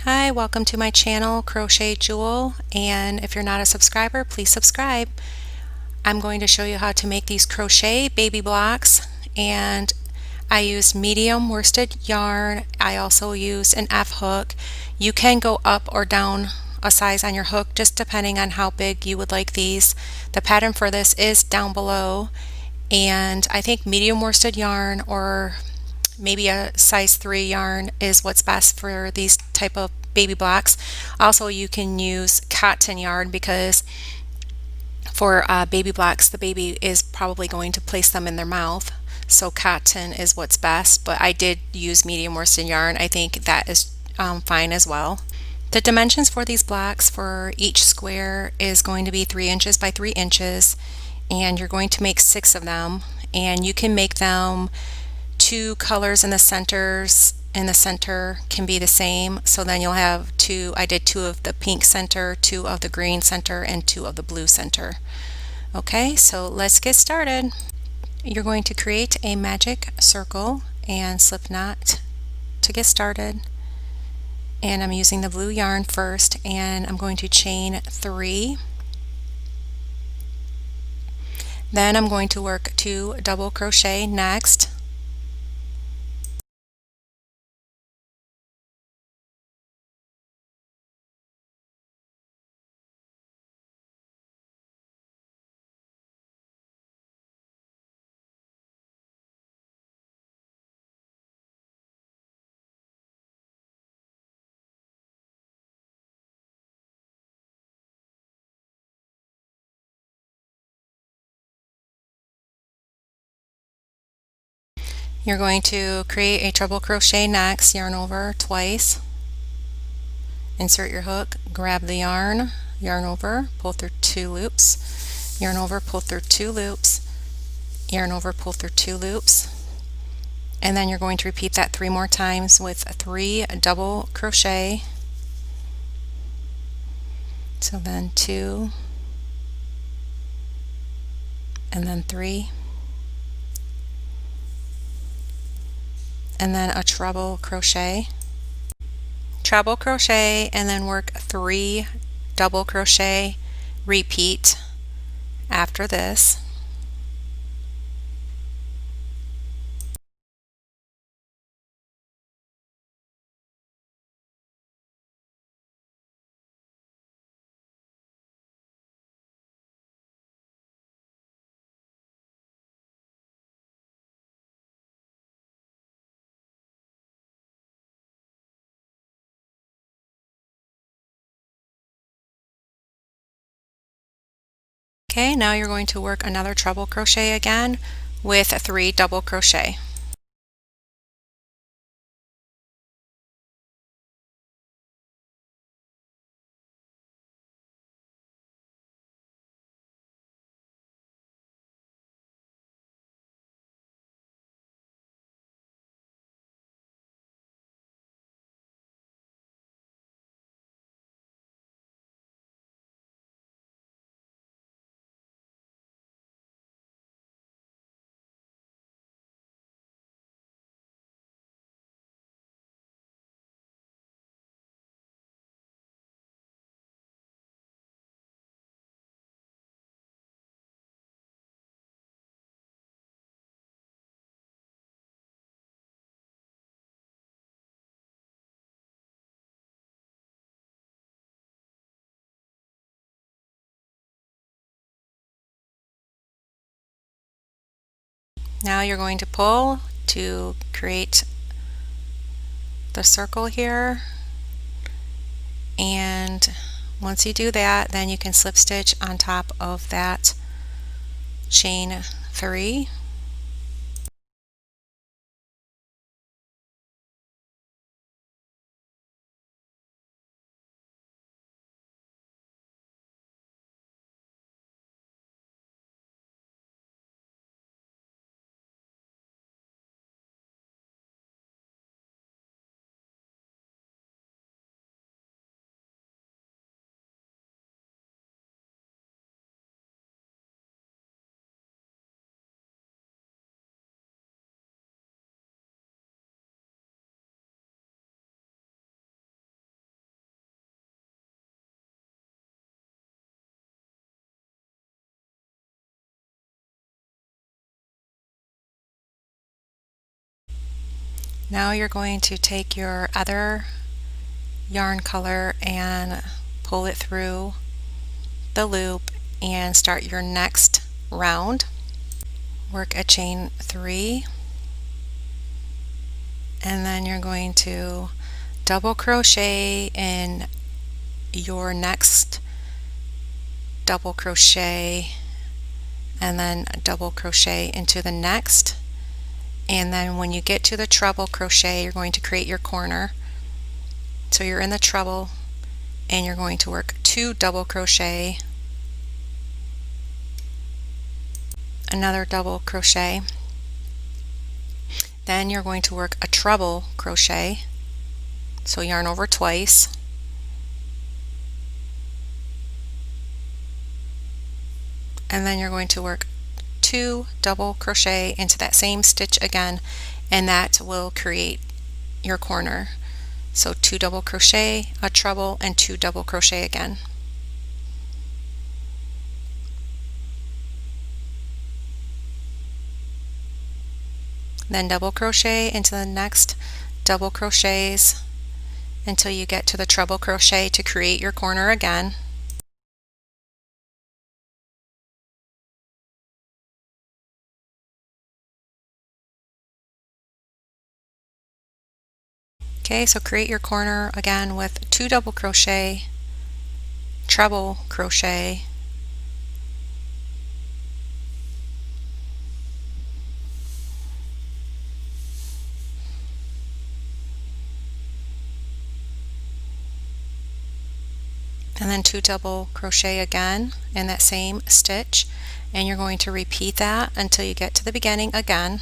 Hi, welcome to my channel, Crochet Jewel, and if you're not a subscriber, please subscribe. I'm going to show you how to make these crochet baby blocks, and I used medium worsted yarn. I also used an F hook. You can go up or down a size on your hook, just depending on how big you would like these. The pattern for this is down below, and I think medium worsted yarn or maybe a size 3 yarn is what's best for these type of baby blocks. Also, you can use cotton yarn because for baby blocks, the baby is probably going to place them in their mouth. So cotton is what's best, but I did use medium worsted yarn. I think that is fine as well. The dimensions for these blocks for each square is going to be 3 inches by 3 inches, and you're going to make 6 of them, and you can make them 2 colors in the centers, and the center can be the same, so then you'll have 2. I did 2 of the pink center, 2 of the green center, and 2 of the blue center. Okay, so let's get started. You're going to create a magic circle and slip knot to get started, and I'm using the blue yarn first, and I'm going to chain 3. Then I'm going to work 2 double crochet next. You're going to create a treble crochet next, yarn over twice, insert your hook, grab the yarn, yarn over, pull through 2 loops, yarn over, pull through 2 loops, yarn over, pull through 2 loops, and then you're going to repeat that 3 more times with 3 double crochet. So then 2, and then 3, and then a treble crochet, and then work 3 double crochet, repeat after this. Okay, now you're going to work another treble crochet again with 3 double crochet. Now you're going to pull to create the circle here, and once you do that, then you can slip stitch on top of that chain 3. Now you're going to take your other yarn color and pull it through the loop and start your next round. Work a chain 3, and then you're going to double crochet in your next double crochet, and then double crochet into the next, and then when you get to the treble crochet you're going to create your corner. So you're in the treble and you're going to work 2 double crochet, another double crochet, then you're going to work a treble crochet, so yarn over twice, and then you're going to work 2 double crochet into that same stitch again, and that will create your corner. So 2 double crochet, a treble, and 2 double crochet again. Then double crochet into the next double crochets until you get to the treble crochet to create your corner again. Okay, so create your corner again with 2 double crochet, treble crochet, and then 2 double crochet again in that same stitch, and you're going to repeat that until you get to the beginning again.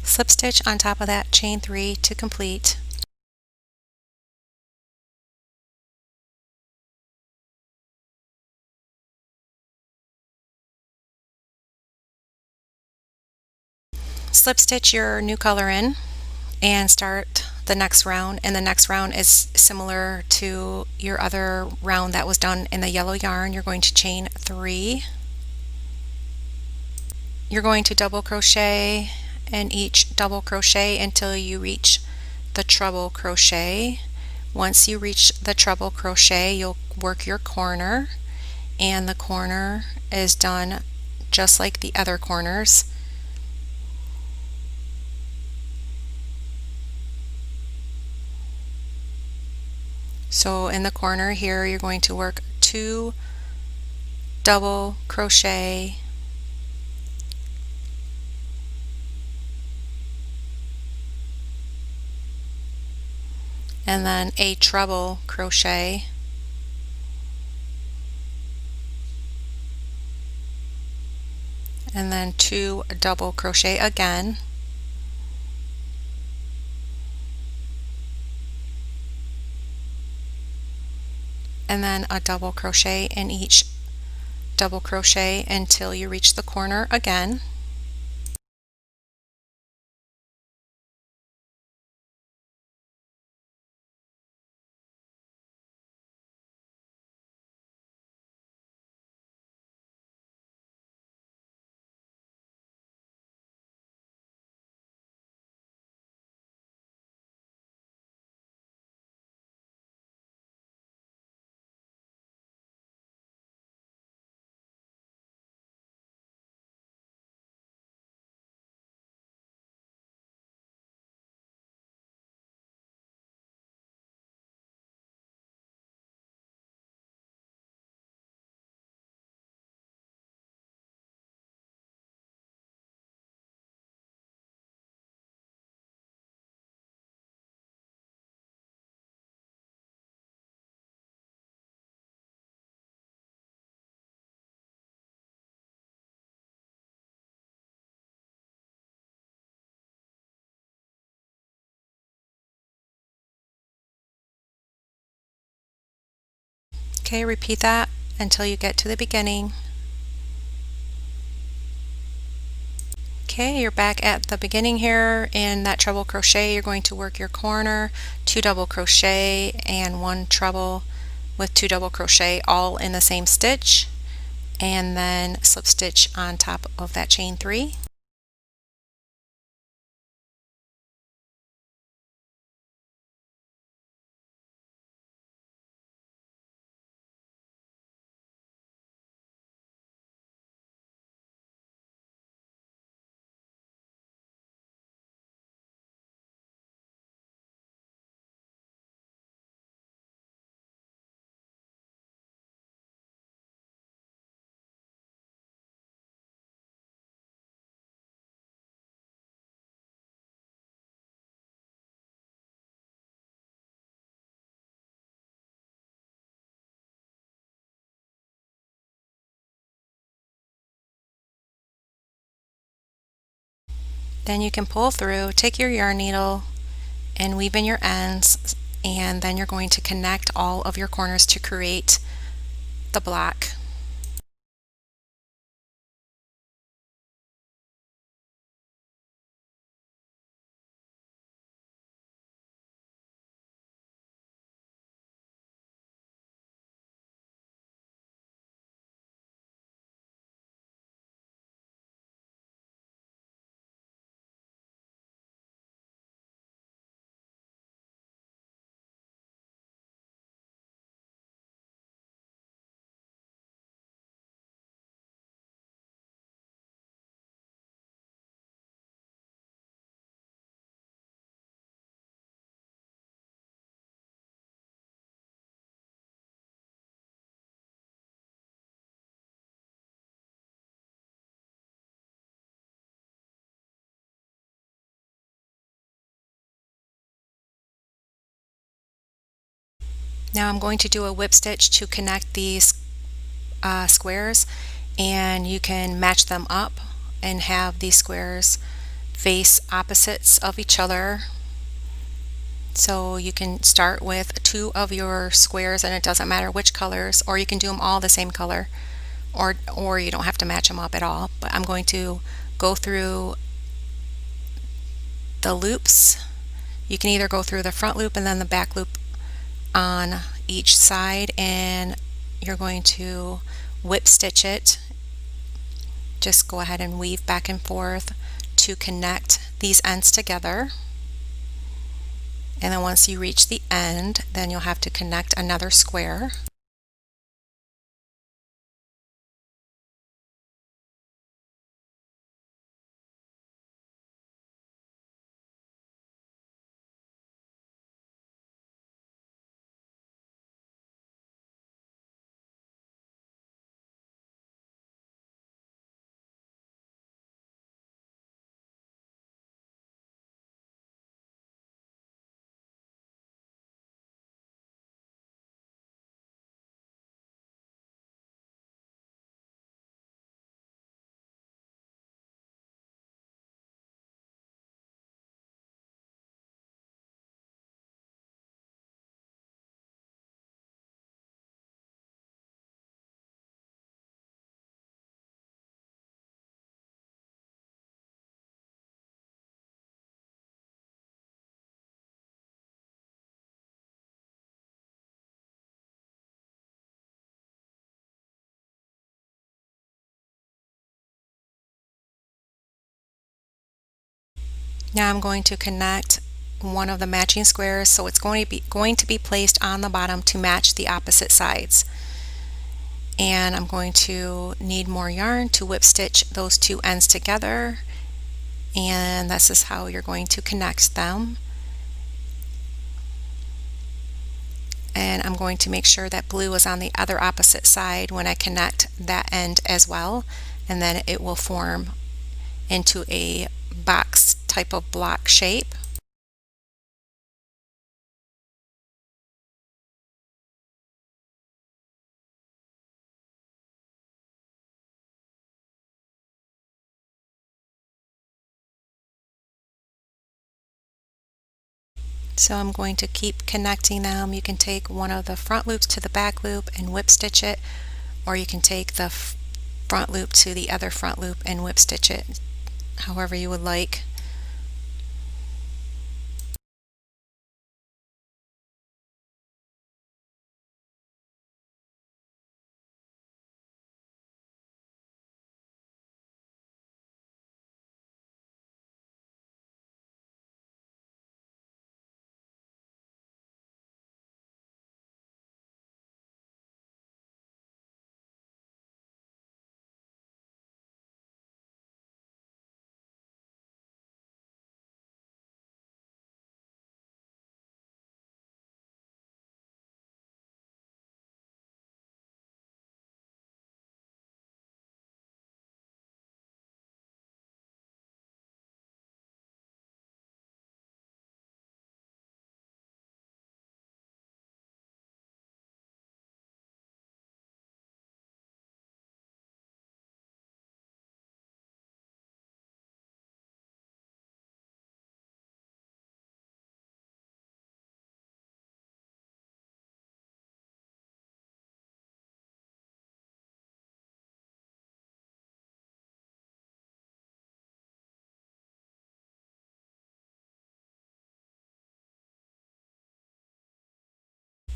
Slip stitch on top of that chain 3 to complete. Slip stitch your new color in and start the next round, and the next round is similar to your other round that was done in the yellow yarn. You're going to chain 3, you're going to double crochet in each double crochet until you reach the treble crochet. Once you reach the treble crochet you'll work your corner, and the corner is done just like the other corners. So in the corner here you're going to work 2 double crochet, and then a treble crochet, and then 2 double crochet again, and then a double crochet in each double crochet until you reach the corner again. Okay, repeat that until you get to the beginning. Okay, you're back at the beginning here. In that treble crochet, you're going to work your corner, 2 double crochet and 1 treble with 2 double crochet all in the same stitch, and then slip stitch on top of that chain 3. Then you can pull through, take your yarn needle and weave in your ends, and then you're going to connect all of your corners to create the block. Now I'm going to do a whip stitch to connect these squares, and you can match them up and have these squares face opposites of each other. So you can start with 2 of your squares, and it doesn't matter which colors, or you can do them all the same color, or you don't have to match them up at all. But I'm going to go through the loops. You can either go through the front loop and then the back loop on each side, and you're going to whip stitch it. Just go ahead and weave back and forth to connect these ends together, and then once you reach the end, then you'll have to connect another square. Now I'm going to connect one of the matching squares, so it's going to be placed on the bottom to match the opposite sides. And I'm going to need more yarn to whip stitch those 2 ends together, and this is how you're going to connect them. And I'm going to make sure that blue is on the other opposite side when I connect that end as well, and then it will form into a box type of block shape. So I'm going to keep connecting them. You can take one of the front loops to the back loop and whip stitch it, or you can take the front loop to the other front loop and whip stitch it, however you would like.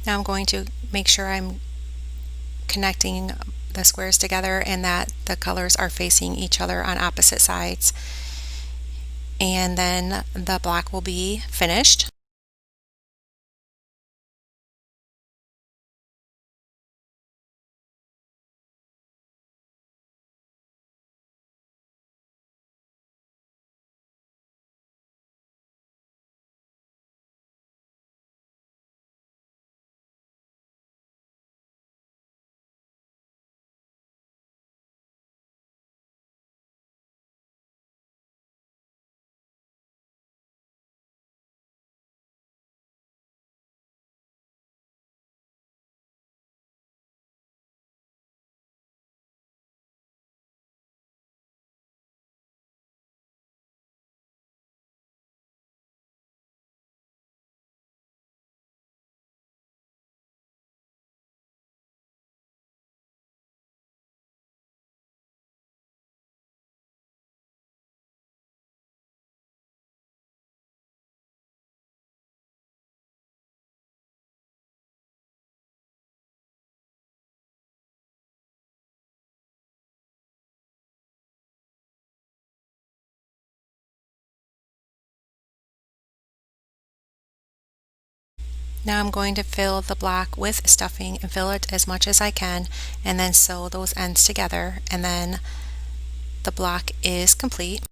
Now I'm going to make sure I'm connecting the squares together and that the colors are facing each other on opposite sides. And then the block will be finished. Now I'm going to fill the block with stuffing and fill it as much as I can, and then sew those ends together, and then the block is complete.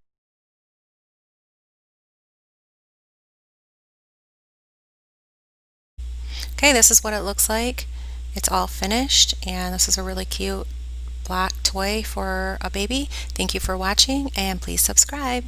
Okay, this is what it looks like. It's all finished, and this is a really cute block toy for a baby. Thank you for watching, and please subscribe.